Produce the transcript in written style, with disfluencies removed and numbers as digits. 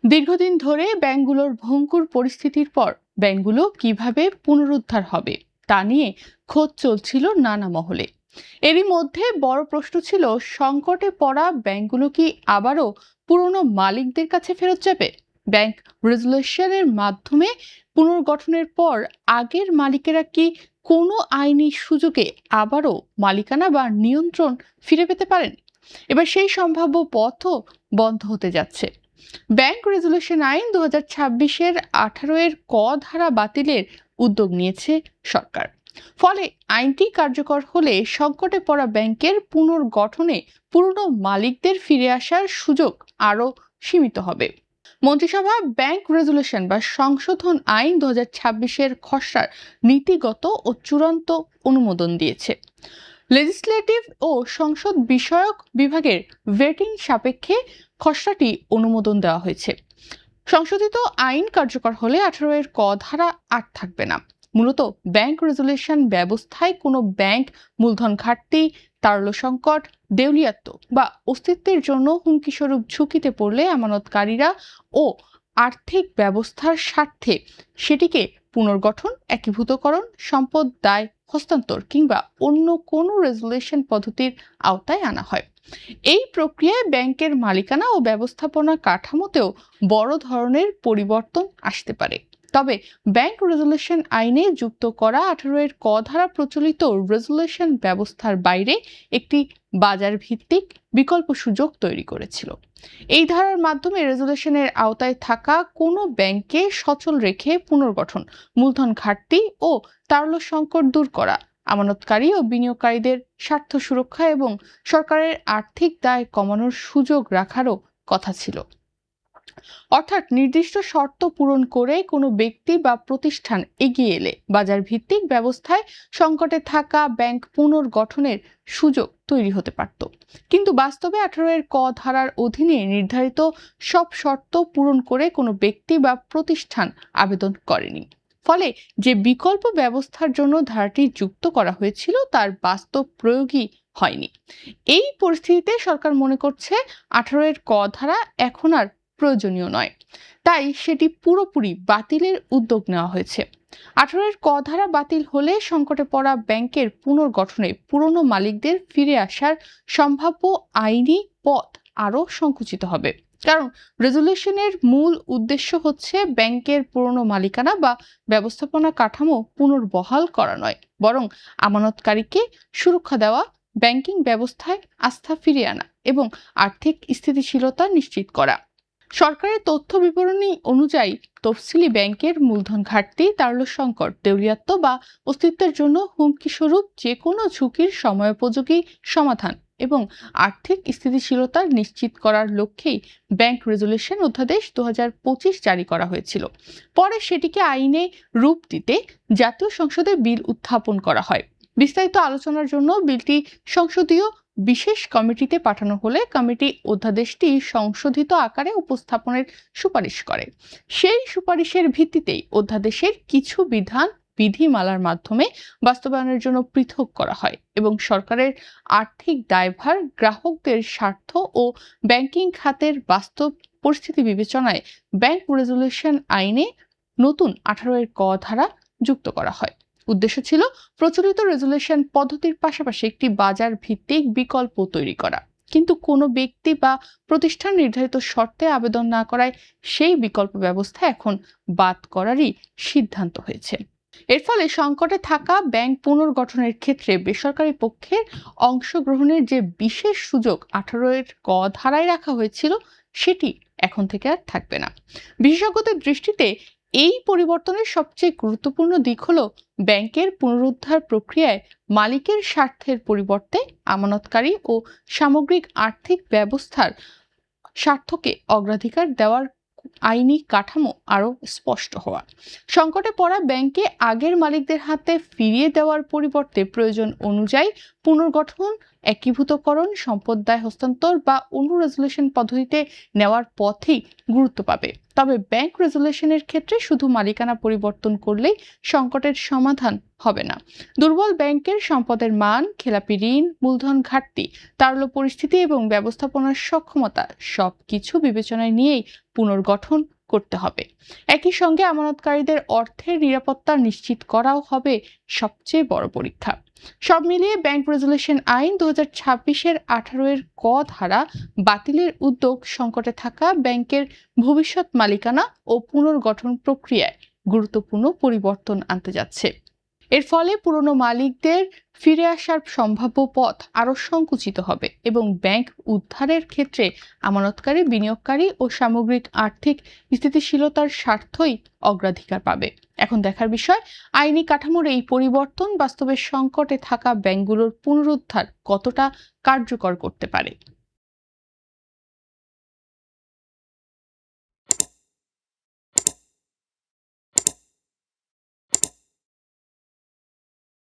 দীর্ঘদিন ধরে ব্যাংকগুলোর ভঙ্গুর পরিস্থিতির পর ব্যাংকগুলো কিভাবে পুনরুদ্ধার হবে তা নিয়ে খোঁজ চলছিল নানা মহলে। এরই মধ্যে বড় প্রশ্ন ছিল, সংকটে পড়া ব্যাংকগুলো কি আবারও পুরনো মালিকদের কাছে ফেরত যাবে? ব্যাংক রেজুলেশনের মাধ্যমে পুনর্গঠনের পর আগের মালিকেরা কি কোনো আইনি সুযোগে আবারও মালিকানা বা নিয়ন্ত্রণ ফিরে পেতে পারেন? এবার সেই সম্ভাব্য পথও বন্ধ হতে যাচ্ছে। ব্যাংক রেজুলেশন আইন 2026-এর 18 ক ধারা বাতিলের উদ্যোগ নিয়েছে সরকার। ফলে আইনটি কার্যকর হলে সংকটে পড়া ব্যাংকের পুনর্গঠনে পুরনো মালিকদের ফিরে আসার সুযোগ আরও সীমিত হবে। মন্ত্রিসভা ব্যাংক রেজুলেশন বা সংশোধন আইন 2026-এর খসড়ার নীতিগত ও চূড়ান্ত অনুমোদন দিয়েছে। লেজিসলেটিভ ও সংসদ বিষয়ক বিভাগের ভেটিং সাপেক্ষে খসড়াটি অনুমোদন দেওয়া হয়েছে। সংশোধিত আইন কার্যকর হলে 18 ক ধারা আর থাকবে না। মূলত ব্যাংক রেজুলেশন ব্যবস্থায় কোনো ব্যাংক মূলধন ঘাটতি, তারল্য সংকট, দেউলিয়াত্ব বা অস্তিত্বের জন্য হুমকিস্বরূপ ঝুঁকিতে পড়লে আমানতকারীরা ও আর্থিক ব্যবস্থার স্বার্থে সেটিকে পুনর্গঠন, একীভূতকরণ, সম্পদ দায় হস্তান্তর কিংবা অন্য কোনো রেজুলেশন পদ্ধতির আওতায় আনা হয়। এই প্রক্রিয়ায় ব্যাংকের মালিকানা ও ব্যবস্থাপনা কাঠামোতেও বড় ধরনের পরিবর্তন আসতে পারে। তবে ব্যাংক রেজুলেশন আইনে যুক্ত করা 18 ক ধারা প্রচলিত রেজুলেশন ব্যবস্থার বাইরে একটি বাজার ভিত্তিক বিকল্প সুযোগ তৈরি করেছিল। এই ধারার মাধ্যমে রেজুলেশনের আওতায় থাকা কোনো ব্যাংকে সচল রেখে পুনর্গঠন, মূলধন ঘাটতি ও তারল্য সংকট দূর করা, আমানতকারী ও বিনিয়োগকারীদের স্বার্থ সুরক্ষা এবং সরকারের আর্থিক দায় কমানোর সুযোগ রাখারও কথা ছিল। অর্থাৎ নির্দিষ্ট শর্ত পূরণ করে কোনো ব্যক্তি বা প্রতিষ্ঠান এগিয়ে এলে বাজার ভিত্তিক ব্যবস্থায় সংকটে থাকা ব্যাংক পুনর্গঠনের সুযোগ তৈরি হতে পারত। কিন্তু বাস্তবে 18 ক ধারার অধীনে নির্ধারিত সব শর্ত পূরণ করে কোনো ব্যক্তি বা প্রতিষ্ঠান আবেদন করেনি। ফলে যে বিকল্প ব্যবস্থার জন্য ধারাটি যুক্ত করা হয়েছিল তার বাস্তব প্রয়োগই হয়নি। এই পরিস্থিতিতে সরকার মনে করছে 18 ক ধারা এখন আর প্রয়োজনীয় নয়, তাই সেটি পুরোপুরি বাতিলের উদ্যোগ নেওয়া হয়েছে। 18 ক ধারা বাতিল হলে সংকটে পড়া ব্যাংকের পুনর্গঠনে পুরনো মালিকদের ফিরে আসার সম্ভাব্য আইনি পথ আরও সংকুচিত হবে। কারণ রেজুলেশনের মূল উদ্দেশ্য হচ্ছে ব্যাংকের পুরনো মালিকানা বা ব্যবস্থাপনা কাঠামো পুনর্বহাল করা নয়, বরং আমানতকারীকে সুরক্ষা দেওয়া, ব্যাংকিং ব্যবস্থায় আস্থা ফিরিয়ে আনা এবং আর্থিক স্থিতিশীলতা নিশ্চিত করা। সরকারের তথ্য বিবরণী অনুযায়ী তফসিলি ব্যাংকের মূলধন ঘাটতি, তারল্য সংকট, দেউলিয়াত্ব বা অস্তিত্বের জন্য হুমকিস্বরূপ যে কোনো ঝুঁকির সময়োপযোগী সমাধান এবং আর্থিক স্থিতিশীলতা নিশ্চিত করার লক্ষ্যেই ব্যাংক রেজুলেশন অধ্যাদেশ 2025 জারি করা হয়েছিল। পরে সেটিকে আইনে রূপ দিতে জাতীয় সংসদে বিল উত্থাপন করা হয়। বিস্তারিত আলোচনার জন্য বিলটি সংসদীয় বিশেষ কমিটিতে পাঠানো হলে কমিটি অধ্যাদেশটি সংশোধিত আকারে উপস্থাপনের সুপারিশ করে। সেই সুপারিশের ভিত্তিতেই অধ্যাদেশের কিছু বিধান বিধিমালার মাধ্যমে বাস্তবায়নের জন্য পৃথক করা হয় এবং সরকারের আর্থিক দায়ভার, গ্রাহকদের স্বার্থ ও ব্যাংকিং খাতের বাস্তব পরিস্থিতি বিবেচনায় ব্যাংক রেজুলেশন আইনে নতুন 18 ক ধারা যুক্ত করা হয়। উদ্দেশ্য ছিল প্রচলিত রেজুলেশন পদ্ধতির পাশাপাশি একটি বাজার ভিত্তিক বিকল্প তৈরি করা। কিন্তু কোনো ব্যক্তি বা প্রতিষ্ঠান নির্ধারিত শর্তে আবেদন না করায় সেই বিকল্প ব্যবস্থা এখন বাদ করারই সিদ্ধান্ত হয়েছে। এর ফলে সংকটে থাকা ব্যাংক পুনর্গঠনের ক্ষেত্রে বেসরকারি পক্ষের অংশগ্রহণের যে বিশেষ সুযোগ 18 ক ধারায় রাখা হয়েছিল সেটি এখন থেকে আর থাকবে না। বিশেষজ্ঞদের দৃষ্টিতে এই পরিবর্তনের সবচেয়ে গুরুত্বপূর্ণ দিক হলো ব্যাংকের পুনরুদ্ধার প্রক্রিয়ায় মালিকের স্বার্থের পরিবর্তে আমানতকারী ও সামগ্রিক আর্থিক ব্যবস্থার স্বার্থকে অগ্রাধিকার দেওয়ার আইনি কাঠামো আরও স্পষ্ট হওয়া। সংকটে পড়া ব্যাংকে আগের মালিকদের হাতে ফিরিয়ে দেওয়ার পরিবর্তে প্রয়োজন অনুযায়ী পুনর্গঠন, একীভূতকরণ, সম্পদ দায় হস্তান্তর বা অন্য রেজুলেশন পদ্ধতিতে নেওয়ার পথেই গুরুত্ব পাবে। তবে ব্যাংক রেজুলেশনের ক্ষেত্রে শুধু মালিকানা পরিবর্তন করলেই সংকটের সমাধান হবে না। দুর্বল ব্যাংকের সম্পদের মান, খেলাপি ঋণ, মূলধন ঘাটতি, তারল্য পরিস্থিতি এবং ব্যবস্থাপনার সক্ষমতা সবকিছু বিবেচনায় নিয়েই পুনর্গঠন করতে হবে। একই সঙ্গে আমানতকারীদের অর্থের নিরাপত্তা নিশ্চিত করাও হবে সবচেয়ে বড় পরীক্ষা। সব মিলিয়ে ব্যাংক রেজুলেশন আইন 2026-এর 18 ক ধারা বাতিলের উদ্যোগ সংকটে থাকা ব্যাংকের ভবিষ্যৎ মালিকানা ও পুনর্গঠন প্রক্রিয়ায় গুরুত্বপূর্ণ পরিবর্তন আনতে যাচ্ছে। এর ফলে পুরনো মালিকদের ফিরে আসার সম্ভাব্য পথ আরও সংকুচিত হবে এবং ব্যাংক উদ্ধারের ক্ষেত্রে আমানতকারী, বিনিয়োগকারী ও সামগ্রিক আর্থিক স্থিতিশীলতার স্বার্থই অগ্রাধিকার পাবে। এখন দেখার বিষয়, আইনি কাঠামোর এই পরিবর্তন বাস্তবে সংকটে থাকা ব্যাংকগুলোর পুনরুদ্ধার কতটা কার্যকর করতে পারে।